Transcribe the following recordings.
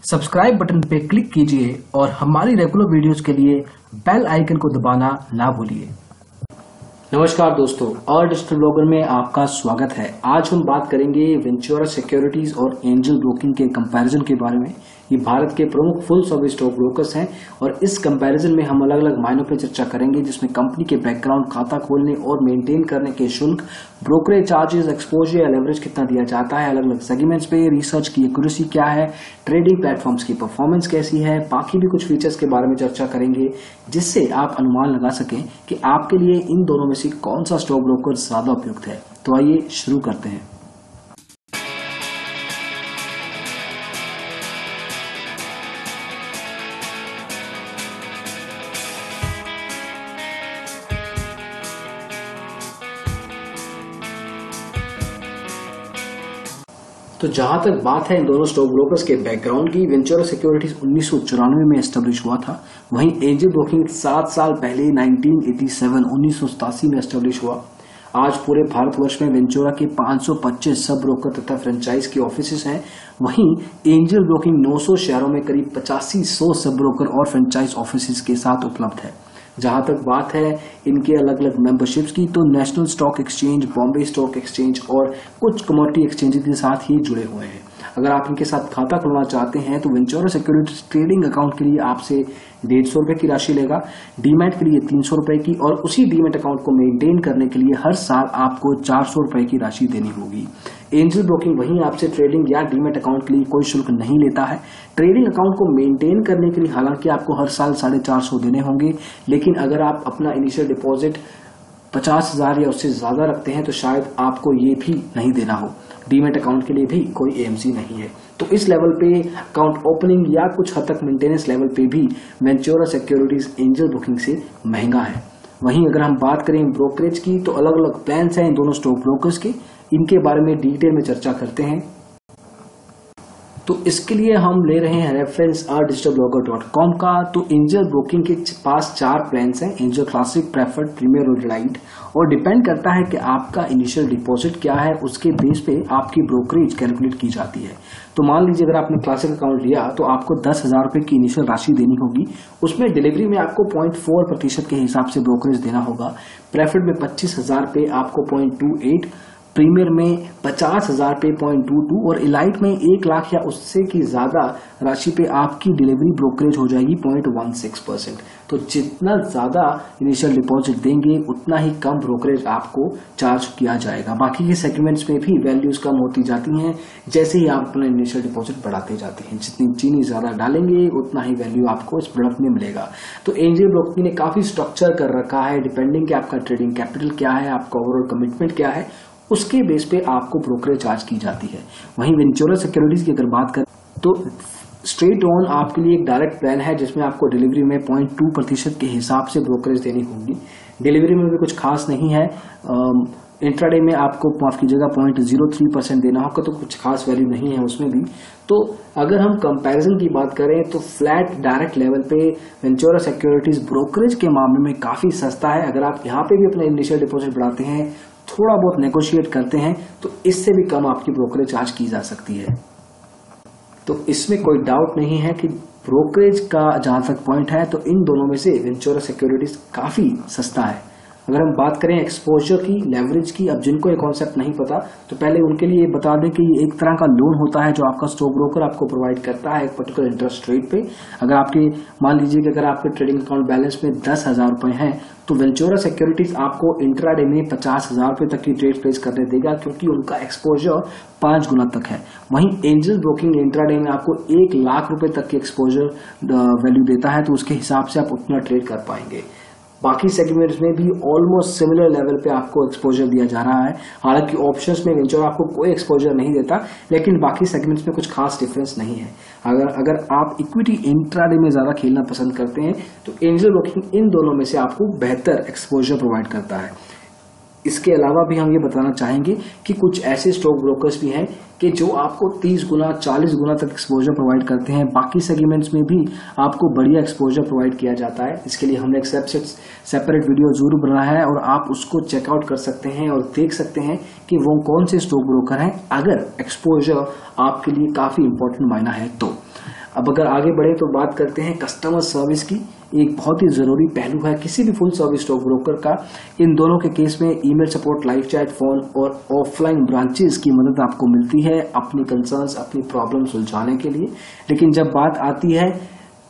Subscribe button पे click कीजिए और हमारी रेगुलर वीडियोस के लिए बेल आइकन को दबाना ना भूलिए। नमस्कार दोस्तों, और डिजिटल ब्लॉगर में आपका स्वागत है। आज हम बात करेंगे वेंचुरा सिक्योरिटीज और एंजल ब्रोकिंग के कंपैरिजन के बारे में। ये भारत के प्रमुख फुल सर्विस स्टॉक ब्रोकर्स हैं और इस कंपैरिजन में हम अलग अलग मायनों पर चर्चा करेंगे, जिसमें कंपनी के बैकग्राउंड, खाता खोलने और मेंटेन करने के शुल्क, ब्रोकरेज चार्जेस, एक्सपोजर या लेवरेज कितना दिया जाता है, अलग अलग सेगमेंट्स पे रिसर्च की एक्यूरेसी क्या है, ट्रेडिंग प्लेटफॉर्म्स की परफॉर्मेंस कैसी है, बाकी भी कुछ फीचर्स के बारे में चर्चा करेंगे, जिससे आप अनुमान लगा सकें कि आपके लिए इन दोनों में से कौन सा स्टॉक ब्रोकर ज्यादा उपयुक्त है। तो आइए शुरू करते हैं। तो जहां तक बात है इन दोनों स्टॉक ब्रोकर्स के बैकग्राउंड की, वेंचुरा सिक्योरिटीज 1994 में एस्टेब्लिश हुआ था, वहीं एंजल ब्रोकिंग 7 साल पहले 1987 में एस्टेब्लिश हुआ। आज पूरे भारतवर्ष में वेंचुरा के 525 सब ब्रोकर तथा फ्रेंचाइज के ऑफिसेस हैं, वहीं एंजल ब्रोकिंग 900 शहरों में करीब 8500 सब ब्रोकर और फ्रेंचाइज ऑफिसेस के साथ उपलब्ध है। जहां तक बात है इनके अलग अलग मेंबरशिप्स की, तो national stock exchange, Bombay stock exchange और कुछ कमोडिटी एक्सचेंज के साथ ही जुड़े हुए हैं। अगर आप इनके साथ खाता खुलवाना चाहते हैं तो वेंचुरा सिक्योरिटीज ट्रेडिंग अकाउंट के लिए आपसे 150 रुपए की राशि लेगा, डीमैट के लिए 300 रुपए की, और उसी डीमैट अकाउंट को मेंटेन करने के लिए हर साल आपको 400 रुपए की राशि देनी होगी। एंजल ब्रोकिंग वहीं आपसे ट्रेडिंग या डीमैट अकाउंट के लिए कोई शुल्क नहीं लेता है। ट्रेडिंग अकाउंट को मेंटेन करने के लिए हालांकि आपको हर साल 450 देने होंगे, लेकिन अगर आप अपना इनिशियल डिपॉजिट 50,000 या उससे ज्यादा रखते हैं तो शायद आपको ये भी नहीं देना हो। डीमैट अकाउंट के लिए भी कोई एएमसी नहीं है। तो इस लेवल पे अकाउंट ओपनिंग या कुछ हद तक मेंटेनेंस लेवल पे भी वेंचुरा सिक्योरिटीज एंजल ब्रोकिंग से महंगा है। वहीं अगर हम बात करें ब्रोकरेज की, तो अलग अलग प्लान्स हैं इन दोनों स्टॉक ब्रोकर्स के, इनके बारे में डिटेल में चर्चा करते हैं। तो इसके लिए हम ले रहे हैं रेफरेंस digitalblogger.com का। तो एंजल ब्रोकिंग के पास 4 प्लान्स हैं, एंजल क्लासिक, प्रेफर्ड, प्रीमियर और डिलाइट, और डिपेंड करता है कि आपका इनिशियल डिपॉजिट क्या है, उसके बेस पे आपकी ब्रोकरेज कैलकुलेट की जाती है। तो मान लीजिए अगर आपने क्लासिक अकाउंट लिया तो आपको 10,000 रुपए की इनिशियल राशि देनी होगी, उसमें डिलीवरी में आपको 0.4% के हिसाब से ब्रोकरेज देना होगा। प्रेफर्ड में 25,000 पे आपको 0.28, प्रीमियर में 50,000 पे 0.22 और इलाइट में 1 लाख या उससे की ज्यादा राशि पे आपकी डिलीवरी ब्रोकरेज हो जाएगी 0.16%। तो जितना ज्यादा इनिशियल डिपॉजिट देंगे उतना ही कम ब्रोकरेज आपको चार्ज किया जाएगा। बाकी के सेगमेंट्स में भी वैल्यूज कम होती जाती हैं जैसे ही आप अपना इनिशियल डिपॉजिट बढ़ाते जाते हैं। जितनी चीनी ज्यादा डालेंगे उतना ही वैल्यू आपको इस प्रोडक्ट में मिलेगा। तो एंजल ब्रोकिंग ने काफी स्ट्रक्चर कर रखा है, डिपेंडिंग कि आपका ट्रेडिंग कैपिटल क्या है, आपका ओवरऑल कमिटमेंट क्या है, उसके बेस पे आपको ब्रोकरेज चार्ज की जाती है। वहीं वेंचुरा सिक्योरिटीज की अगर बात करें तो स्ट्रेट ऑन आपके लिए एक डायरेक्ट प्लान है, जिसमें आपको डिलीवरी में 0.2% के हिसाब से ब्रोकरेज देनी होगी। डिलीवरी में भी कुछ खास नहीं है। इंट्राडे में आपको माफ कीजिएगा 0.03% देना होगा, तो कुछ खास वैल्यू नहीं है उसमें भी। तो अगर हम कंपैरिजन की बात करें तो फ्लैट डायरेक्ट लेवल पे वेंचुरा सिक्योरिटीज ब्रोकरेज के मामले में काफी सस्ता है। अगर आप यहाँ पे भी अपना इनिशियल डिपॉजिट बढ़ाते हैं, थोड़ा बहुत नेगोशिएट करते हैं, तो इससे भी कम आपकी ब्रोकरेज चार्ज की जा सकती है। तो इसमें कोई डाउट नहीं है कि ब्रोकरेज का जहां तक पॉइंट है तो इन दोनों में से वेंचुरा सिक्योरिटीज काफी सस्ता है। अगर हम बात करें एक्सपोजर की, लेवरेज की, अब जिनको ये कॉन्सेप्ट नहीं पता तो पहले उनके लिए बता दें कि ये एक तरह का लोन होता है जो आपका स्टॉक ब्रोकर आपको प्रोवाइड करता है एक पर्टिकुलर इंटरेस्ट रेट पे। अगर आपके मान लीजिए कि अगर आपके ट्रेडिंग अकाउंट बैलेंस में 10,000 रुपए हैं तो वेंचुरा सिक्योरिटीज आपको इंट्राडे में 50,000 रुपए तक की ट्रेड प्लेस करने देगा, क्योंकि उनका एक्सपोजर 5 गुना तक है। वहीं एंजल ब्रोकिंग इंट्राडे में आपको 1 लाख रुपए तक की एक्सपोजर वैल्यू देता है, तो उसके हिसाब से आप उतना ट्रेड कर पाएंगे। बाकी सेगमेंट्स में भी ऑलमोस्ट सिमिलर लेवल पे आपको एक्सपोजर दिया जा रहा है। हालांकि ऑप्शंस में वेंचुरा आपको कोई एक्सपोजर नहीं देता, लेकिन बाकी सेगमेंट्स में कुछ खास डिफरेंस नहीं है। अगर आप इक्विटी इंट्राडे में ज्यादा खेलना पसंद करते हैं तो एंजल ब्रोकिंग इन दोनों में से आपको बेहतर एक्सपोजर प्रोवाइड करता है। इसके अलावा भी हम ये बताना चाहेंगे कि कुछ ऐसे स्टॉक ब्रोकर्स भी हैं कि जो आपको 30 गुना 40 गुना तक एक्सपोजर प्रोवाइड करते हैं। बाकी सेगमेंट्स में भी आपको बढ़िया एक्सपोजर प्रोवाइड किया जाता है। इसके लिए हमने एक सेपरेट वीडियो जरूर बनाया है और आप उसको चेकआउट कर सकते हैं और देख सकते हैं कि वो कौन से स्टॉक ब्रोकर हैं, अगर एक्सपोजर आपके लिए काफी इंपॉर्टेंट मायना है तो। अब अगर आगे बढ़े तो बात करते हैं कस्टमर सर्विस की। एक बहुत ही जरूरी पहलू है किसी भी फुल सर्विस स्टॉक ब्रोकर का। इन दोनों के केस में email support, live chat, phone और ऑफलाइन ब्रांचेस की मदद आपको मिलती है अपनी कंसर्न्स, अपनी प्रॉब्लम सुलझाने के लिए। लेकिन जब बात आती है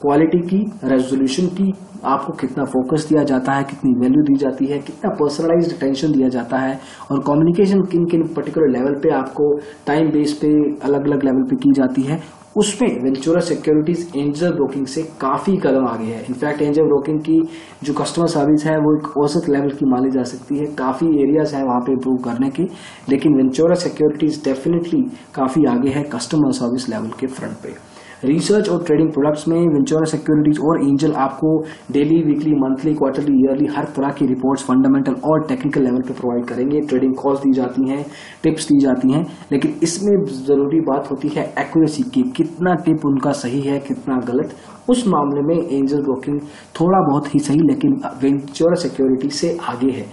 क्वालिटी की, रेजोल्यूशन की, आपको कितना फोकस दिया जाता है, कितनी वैल्यू दी जाती है, कितना पर्सनलाइज्ड अटेंशन दिया जाता है और कम्युनिकेशन किन किन पर्टिकुलर लेवल पे आपको टाइम बेस पे अलग अलग लेवल पे की जाती है, उसमें वेंचुरा सिक्योरिटीज एंजल ब्रोकिंग से काफी कदम आगे है। इनफैक्ट एंजल ब्रोकिंग की जो कस्टमर सर्विस है वो एक औसत लेवल की मानी जा सकती है। काफी एरियाज हैं वहां पे इंप्रूव करने के, लेकिन वेंचुरा सिक्योरिटीज डेफिनेटली काफी आगे है कस्टमर सर्विस लेवल के फ्रंट पे। रिसर्च और ट्रेडिंग प्रोडक्ट्स में वेंचुरा सिक्योरिटीज और एंजल आपको daily, weekly, monthly, quarterly, yearly हर तरह की रिपोर्ट्स फंडामेंटल और टेक्निकल लेवल पे प्रोवाइड करेंगे। ट्रेडिंग कॉल्स दी जाती हैं, टिप्स दी जाती हैं, लेकिन इसमें जरूरी बात होती है एक्यूरेसी की, कितना टिप उनका सही है, कितना गलत। उस मामले में एंजल ब्रोकिंग थोड़ा बहुत ही सही, लेकिन वेंचुरा सिक्योरिटी से आगे है।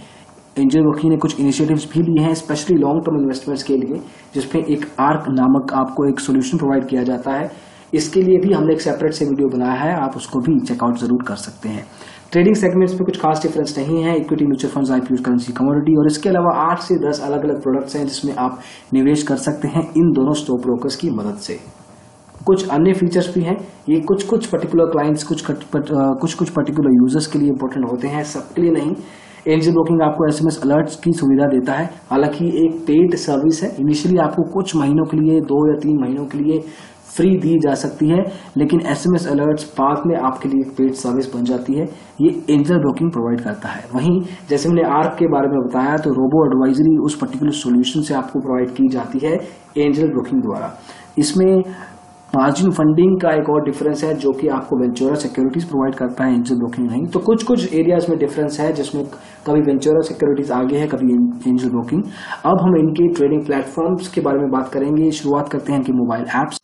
एंजल ब्रोकिंग ने कुछ इनिशिएटिव्स भी लिए हैं स्पेशली लॉन्ग टर्म इन्वेस्टमेंट्स के लिए, जिसमें एक आर्क नामक आपको एक सोल्यूशन प्रोवाइड किया जाता है। इसके लिए भी हमने एक सेपरेट से वीडियो बनाया है, आप उसको भी चेकआउट जरूर कर सकते हैं। ट्रेडिंग सेगमेंट्स में कुछ खास डिफरेंस नहीं है। Equity, mutual funds, IPO, currency, commodity और इसके अलावा 8 से 10 अलग अलग प्रोडक्ट्स हैं जिसमें आप निवेश कर सकते हैं इन दोनों स्टॉक ब्रोकर्स की मदद से। कुछ अन्य फीचर्स भी हैं, ये कुछ पर्टिकुलर क्लाइंट्स, कुछ पर्टिकुलर यूजर्स के लिए इंपॉर्टेंट होते हैं, सबके लिए नहीं। एंजल ब्रोकिंग आपको एसएमएस अलर्ट्स की सुविधा देता है। हालांकि एक पेड सर्विस है, इनिशियली आपको कुछ महीनों के लिए, 2 या 3 महीनों के लिए फ्री दी जा सकती है, लेकिन एसएमएस अलर्ट्स बाद में आपके लिए पेड सर्विस बन जाती है। ये एंजल ब्रोकिंग प्रोवाइड करता है। वहीं जैसे मैंने आर्क के बारे में बताया, तो रोबो एडवाइजरी उस पर्टिकुलर सॉल्यूशन से आपको प्रोवाइड की जाती है एंजल ब्रोकिंग द्वारा। इसमें मार्जिन फंडिंग का एक और डिफरेंस है जो कि आपको वेंचुरा सिक्योरिटीज प्रोवाइड करता है, एंजल ब्रोकिंग नहीं। तो कुछ एरियाज में डिफरेंस है जिसमें कभी वेंचुरा सिक्योरिटीज आगे है, कभी एंजल ब्रोकिंग। अब हम इनके ट्रेडिंग प्लेटफॉर्म्स के बारे में बात करेंगे। शुरुआत करते हैं इनके मोबाइल ऐप्स।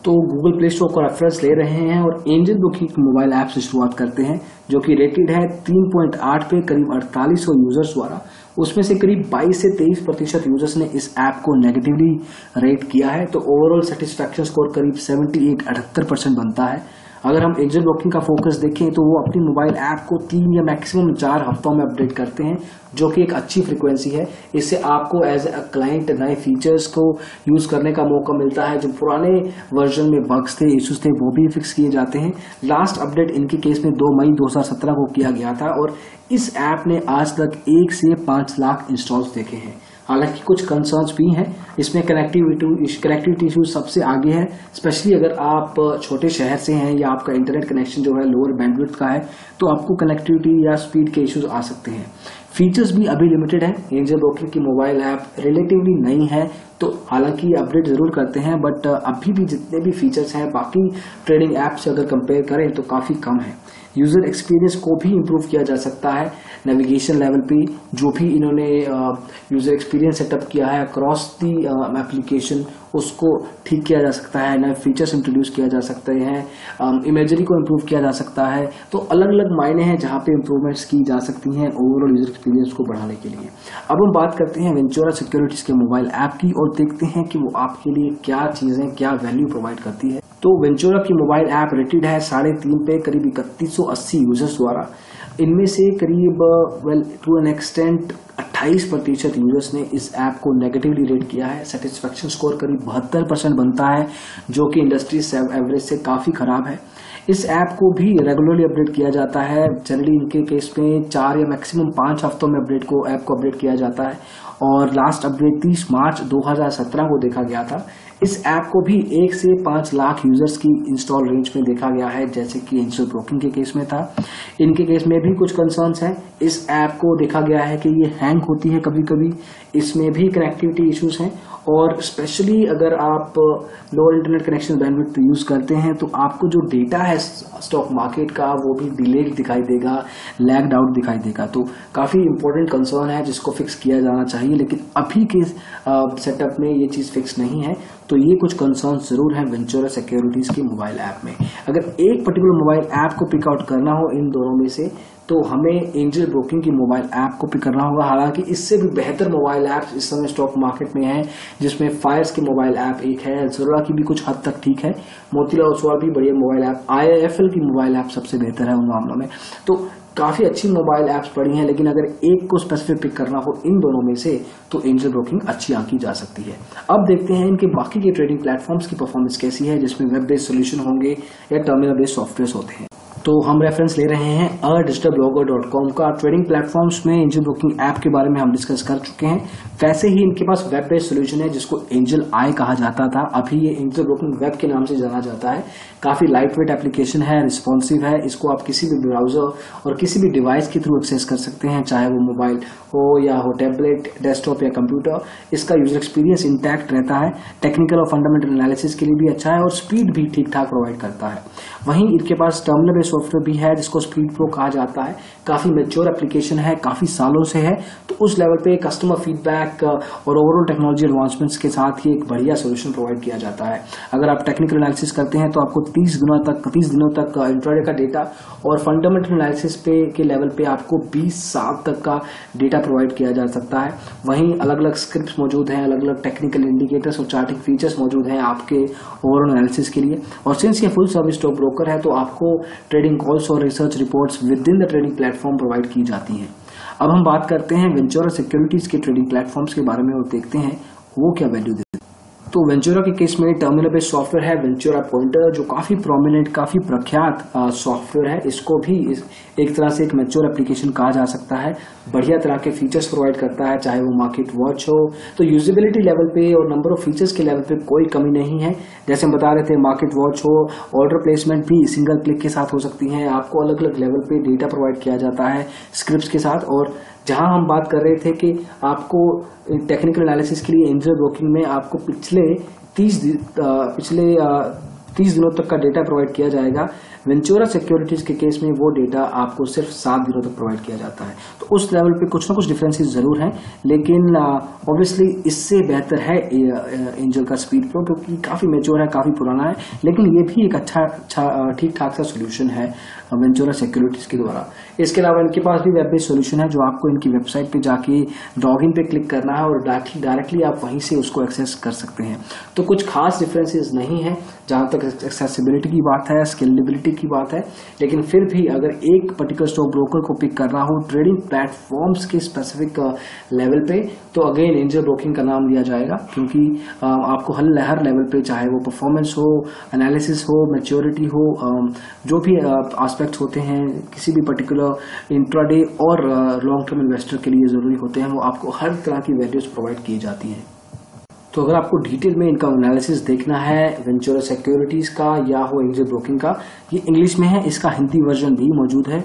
तो गूगल प्ले स्टोर का रेफरेंस ले रहे हैं और एंजल ब्रोकिंग मोबाइल ऐप से शुरुआत करते हैं, जो कि रेटेड है 3.8 पे करीब 4800 यूजर्स द्वारा। उसमें से करीब 22 से 23% यूजर्स ने इस ऐप को नेगेटिवली रेट किया है। तो ओवरऑल सेटिस्फैक्शन स्कोर करीब 78% बनता है। अगर हम एंजल ब्रोकिंग का फोकस देखें तो वो अपनी मोबाइल ऐप को 3 या मैक्सिमम 4 हफ्तों में अपडेट करते हैं, जो कि एक अच्छी फ्रीक्वेंसी है। इससे आपको एज ए क्लाइंट नए फीचर्स को यूज करने का मौका मिलता है। जो पुराने वर्जन में बग्स थे, इश्यूज थे, वो भी फिक्स किए जाते हैं। लास्ट अपडेट इनके केस में 2 मई 2017 को किया गया था और इस ऐप ने आज तक 1 से 5 लाख इंस्टॉल्स देखे हैं। हालांकि कुछ कंसर्न्स भी हैं, इसमें कनेक्टिविटी इशू सबसे आगे है। स्पेशली अगर आप छोटे शहर से हैं या आपका इंटरनेट कनेक्शन जो है लोअर बैंडविड्थ का है, तो आपको कनेक्टिविटी या स्पीड के इश्यूज आ सकते हैं। फीचर्स भी अभी लिमिटेड है। एंजल ब्रोकिंग की मोबाइल ऐप रिलेटिवली नई है, तो हालांकि अपडेट जरूर करते हैं, बट अभी भी जितने भी फीचर्स हैं बाकी ट्रेडिंग ऐप से अगर कंपेयर करें तो काफी कम है। यूजर एक्सपीरियंस को भी इंप्रूव किया जा सकता है। नेविगेशन लेवल पे जो भी इन्होंने यूजर एक्सपीरियंस सेटअप किया है अक्रॉस दी एप्लीकेशन, उसको ठीक किया जा सकता है। नए फीचर्स इंट्रोड्यूस किया जा सकते हैं, इमेजरी को इंप्रूव किया जा सकता है। तो अलग अलग मायने हैं जहां पे इंप्रूवमेंट्स की जा सकती हैं ओवरऑल यूजर एक्सपीरियंस को बढ़ाने के लिए। अब हम बात करते हैं वेंचुरा सिक्योरिटीज के मोबाइल ऐप की और देखते हैं कि वो आपके लिए क्या चीजें, क्या वैल्यू प्रोवाइड करती है। तो वेंचुरा की मोबाइल ऐप रेटेड है 3.5 पे करीब 3180 यूजर्स द्वारा। इनमें से करीब टू एन एक्सटेंट 28% यूजर्स ने इस ऐप को नेगेटिवली रेट किया है। सेटिस्फैक्शन स्कोर करीब 72% बनता है, जो कि इंडस्ट्री एवरेज से काफी खराब है। इस ऐप को भी रेगुलरली अपडेट किया जाता है। जनरली इनके केस में 4 या मैक्सिमम 5 हफ्तों में ऐप को अपडेट किया जाता है और लास्ट अपडेट 30 मार्च 2017 को देखा गया था। इस ऐप को भी 1 से 5 लाख यूजर्स की इंस्टॉल रेंज में देखा गया है, जैसे कि एंजल ब्रोकिंग के केस में था। इनके केस में भी कुछ कंसर्न्स हैं। इस ऐप को देखा गया है कि ये हैंग होती है कभी कभी, इसमें भी कनेक्टिविटी इश्यूज हैं और स्पेशली अगर आप lower internet connection bandwidth use करते हैं तो आपको जो डेटा है स्टॉक मार्केट का वो भी डिलेड दिखाई देगा, लैग्ड आउट दिखाई देगा। तो काफी इंपॉर्टेंट कंसर्न है जिसको फिक्स किया जाना चाहिए, लेकिन अभी के सेटअप में ये चीज फिक्स नहीं है। तो ये कुछ कंसर्न जरूर है वेंचुरा सिक्योरिटीज की मोबाइल ऐप में। अगर एक पर्टिकुलर मोबाइल ऐप को पिक आउट करना हो इन दोनों में से, तो हमें एंजल ब्रोकिंग की मोबाइल ऐप को पिक करना होगा। हालांकि इससे भी बेहतर मोबाइल ऐप्स इस समय स्टॉक मार्केट में हैं, जिसमें फायर्स की मोबाइल ऐप एक है, ज़रूरा की भी कुछ हद तक ठीक है, मोतीलाल ओसवाल भी बढ़िया मोबाइल ऐप, IIFL की मोबाइल ऐप सबसे बेहतर है उन मामलों में। तो काफी अच्छी मोबाइल ऐप्स पड़ी हैं, लेकिन अगर एक को स्पेसिफिक पिक करना हो इन दोनों में से तो एंजल ब्रोकिंग अच्छी आंकी जा सकती है। अब देखते हैं इनके बाकी के ट्रेडिंग प्लेटफॉर्म्स की परफॉर्मेंस कैसी है, जिसमें वेब बेस्ड सोल्यूशन होंगे या टर्मिनल बेस्ड सॉफ्टवेयर होते हैं। तो हम रेफरेंस ले रहे हैं adigitalbroker.com का। ट्रेडिंग प्लेटफॉर्म्स में एंजल ब्रोकिंग ऐप के बारे में हम डिस्कस कर चुके हैं। वैसे ही इनके पास वेब बेस्ड सोल्यूशन है जिसको एंजल आई कहा जाता था, अभी ये एंजल ब्रोकिंग वेब के नाम से जाना जाता है। काफी लाइट वेट एप्लीकेशन है, रिस्पॉन्सिव है, इसको आप किसी भी ब्राउजर और किसी भी डिवाइस के थ्रू एक्सेस कर सकते हैं, चाहे वो मोबाइल हो या हो टैबलेट, डेस्कटॉप या कंप्यूटर। इसका यूजर एक्सपीरियंस इंटैक्ट रहता है, टेक्निकल और फंडामेंटल एनालिसिस के लिए भी अच्छा है और स्पीड भी ठीक ठाक प्रोवाइड करता है। वहीं इनके पास टर्मिनल बेस्ड सॉफ्टवेयर भी है जिसको स्पीड प्रो कहा जाता है। काफी मैच्योर एप्लीकेशन है, काफी सालों से है, तो उस लेवल पे कस्टमर फीडबैक और ओवरऑल टेक्नोलॉजी एडवांसमेंट्स के साथ ही एक बढ़िया सोल्यूशन प्रोवाइड किया जाता है। अगर आप टेक्निकल एनालिसिस करते हैं तो आपको 30 दिनों तक इंट्राडे का डेटा और फंडामेंटल एनालिसिस पे के लेवल पे आपको 20 साल तक का डेटा प्रोवाइड किया जा सकता है। वहीं अलग अलग स्क्रिप्ट्स मौजूद हैं, अलग अलग टेक्निकल इंडिकेटर्स और चार्टिंग फीचर्स मौजूद हैं आपके ओवरऑल एनालिसिस के लिए। और सिंस ये फुल सर्विस स्टॉक ब्रोकर है तो आपको ट्रेडिंग कॉल्स और research reports with in the trading platform provide की जाती हैं। अब हम बात करते हैं वेंचुरा सिक्योरिटीज के ट्रेडिंग प्लेटफॉर्म्स के बारे में और देखते हैं वो क्या वैल्यू देते हैं। तो वेंचुरा के केस में टर्मिनल बेस्ड सॉफ्टवेयर है वेंचुरा पॉइंटर, जो काफी प्रोमिनेंट, काफी प्रख्यात सॉफ्टवेयर है। इसको भी एक तरह से एक मैच्योर एप्लीकेशन कहा जा सकता है। बढ़िया तरह के फीचर्स प्रोवाइड करता है, चाहे वो मार्केट वॉच हो, तो यूजेबिलिटी लेवल पे और नंबर ऑफ फीचर्स के लेवल पे कोई कमी नहीं है। जैसे हम बता रहे थे, मार्केट वॉच हो, ऑर्डर प्लेसमेंट भी सिंगल क्लिक के साथ हो सकती है। आपको अलग अलग लेवल पे डेटा प्रोवाइड किया जाता है स्क्रिप्ट्स के साथ। और जहां हम बात कर रहे थे कि आपको टेक्निकल एनालिसिस के लिए एंजल ब्रोकिंग में आपको पिछले 30 दिनों तक का डेटा प्रोवाइड किया जाएगा, वेंचुरा सिक्योरिटीज के केस में वो डेटा आपको सिर्फ 7 दिनों तक प्रोवाइड किया जाता है। तो उस लेवल पे कुछ ना कुछ डिफरेंसेस जरूर हैं, लेकिन ऑब्वियसली इससे बेहतर है एंजल का स्पीड प्रो, क्योंकि काफी मैच्योर है, काफी पुराना है, लेकिन ये भी एक अच्छा ठीक ठाक सा सोल्यूशन है वेंचुरा सिक्योरिटीज के द्वारा। इसके अलावा इनके पास भी वेब बेस्ड सोल्यूशन है, जो आपको इनकी वेबसाइट पे जाके लॉगिन पे क्लिक करना है और डायरेक्टली आप वहीं से उसको एक्सेस कर सकते हैं। तो कुछ खास डिफरेंसेस नहीं है जहां तक एक्सेसिबिलिटी की बात है, स्केलेबिलिटी की बात है। लेकिन फिर भी अगर एक पर्टिकुलर स्टॉक ब्रोकर को पिक करना हो ट्रेडिंग प्लेटफॉर्म्स के स्पेसिफिक लेवल पे, तो अगेन एंजल ब्रोकिंग का नाम लिया जाएगा, क्योंकि आपको हर लेवल पे, चाहे वो परफॉर्मेंस हो, एनालिसिस हो, मैच्योरिटी हो, जो भी एस्पेक्ट्स होते हैं किसी भी पर्टिकुलर इंट्राडे और लॉन्ग टर्म इन्वेस्टर के लिए जरूरी होते हैं, वो आपको हर तरह की वैल्यूज प्रोवाइड की जाती हैं। तो अगर आपको डिटेल में इनका एनालिसिस देखना है वेंचुरा सिक्योरिटीज का या हो एंजल ब्रोकिंग का, ये इंग्लिश में है, इसका हिंदी वर्जन भी मौजूद है।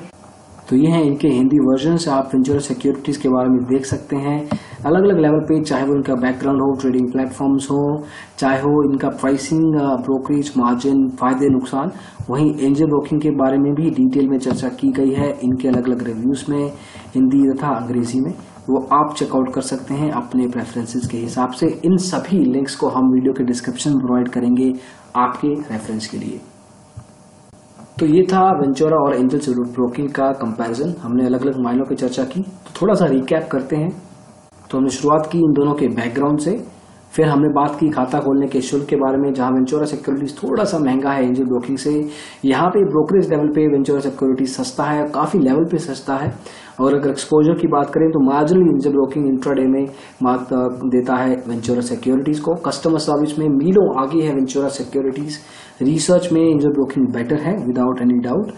तो ये हैं इनके हिंदी वर्जन, आप वेंचुरा सिक्योरिटीज के बारे में देख सकते हैं अलग अलग लेवल पे, चाहे वो इनका बैकग्राउंड हो, ट्रेडिंग प्लेटफॉर्म्स हो, चाहे हो इनका प्राइसिंग, ब्रोकरेज, मार्जिन, फायदे नुकसान। वहीं एंजल ब्रोकिंग के बारे में भी डिटेल में चर्चा की गई है इनके अलग अलग रिव्यूज में, हिंदी तथा अंग्रेजी में, वो आप चेकआउट कर सकते हैं अपने प्रेफरेंसेस के हिसाब से। इन सभी लिंक्स को हम वीडियो के डिस्क्रिप्शन में प्रोवाइड करेंगे आपके रेफरेंस के लिए। तो ये था वेंचुरा और एंजल ब्रोकिंग का कंपैरिजन। हमने अलग अलग मायनों की चर्चा की, तो थोड़ा सा रिकैप करते हैं। तो हमने शुरुआत की इन दोनों के बैकग्राउंड से, फिर हमने बात की खाता खोलने के शुल्क के बारे में, जहां वेंचुरा सिक्योरिटीज थोड़ा सा महंगा है एंजल ब्रोकिंग से। यहाँ पे ब्रोकरेज लेवल पे वेंचुरा सिक्योरिटीज सस्ता है, काफी लेवल पे सस्ता है। और अगर एक्सपोजर की बात करें तो मार्जिनली एंजल ब्रोकिंग इंट्राडे में देता है वेंचुरा सिक्योरिटीज को। कस्टमर सर्विस में मीलों आगे है वेंचुरा सिक्योरिटीज। रिसर्च में एंजल ब्रोकिंग बेटर है विदाउट एनी डाउट।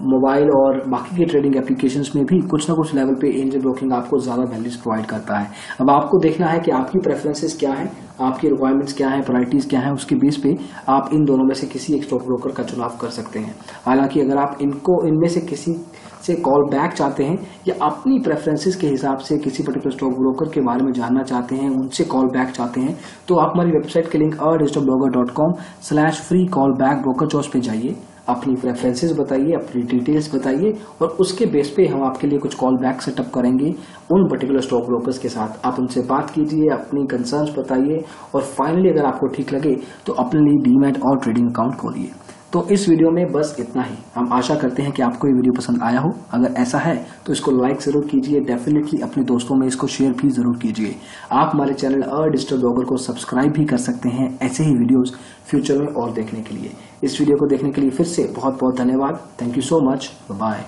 मोबाइल और बाकी के ट्रेडिंग एप्लीकेशंस में भी कुछ ना कुछ लेवल पे एंजल ब्रोकिंग आपको ज्यादा वैल्यूज प्रोवाइड करता है। अब आपको देखना है कि आपकी प्रेफरेंसेस क्या है, आपकी रिक्वायरमेंट्स क्या है, प्रायोरिटीज क्या है, उसके बेस पे आप इन दोनों में से किसी एक स्टॉक ब्रोकर का चुनाव कर सकते हैं। हालांकि अगर आप इनमें से किसी से कॉल बैक चाहते हैं या अपनी प्रेफरेंसेस के हिसाब से किसी पर्टिकुलर स्टॉक ब्रोकर के बारे में जानना चाहते हैं, उनसे कॉल बैक चाहते हैं, तो आप हमारी वेबसाइट के लिंक adigitalblogger.com/free-call-back ब्रोकर चॉइस पे जाइए, अपनी प्रेफरेंसेस बताइए, अपनी डिटेल्स बताइए और उसके बेस पे हम आपके लिए कुछ कॉल बैक सेटअप करेंगे उन पर्टिकुलर स्टॉक ब्रोकर्स के साथ। आप उनसे बात कीजिए, अपनी कंसर्न्स बताइए और फाइनली अगर आपको ठीक लगे तो अपने लिए डीमैट और ट्रेडिंग अकाउंट खोलिए। तो इस वीडियो में बस इतना ही। हम आशा करते हैं कि आपको ये वीडियो पसंद आया हो। अगर ऐसा है तो इसको लाइक जरूर कीजिए, डेफिनेटली अपने दोस्तों में इसको शेयर भी जरूर कीजिए। आप हमारे चैनल अ डिजिटल ब्लॉगर को सब्सक्राइब भी कर सकते हैं ऐसे ही वीडियोस फ्यूचर में और देखने के लिए। इस वीडियो को देखने के लिए फिर से बहुत बहुत धन्यवाद। Thank you so much. Bye.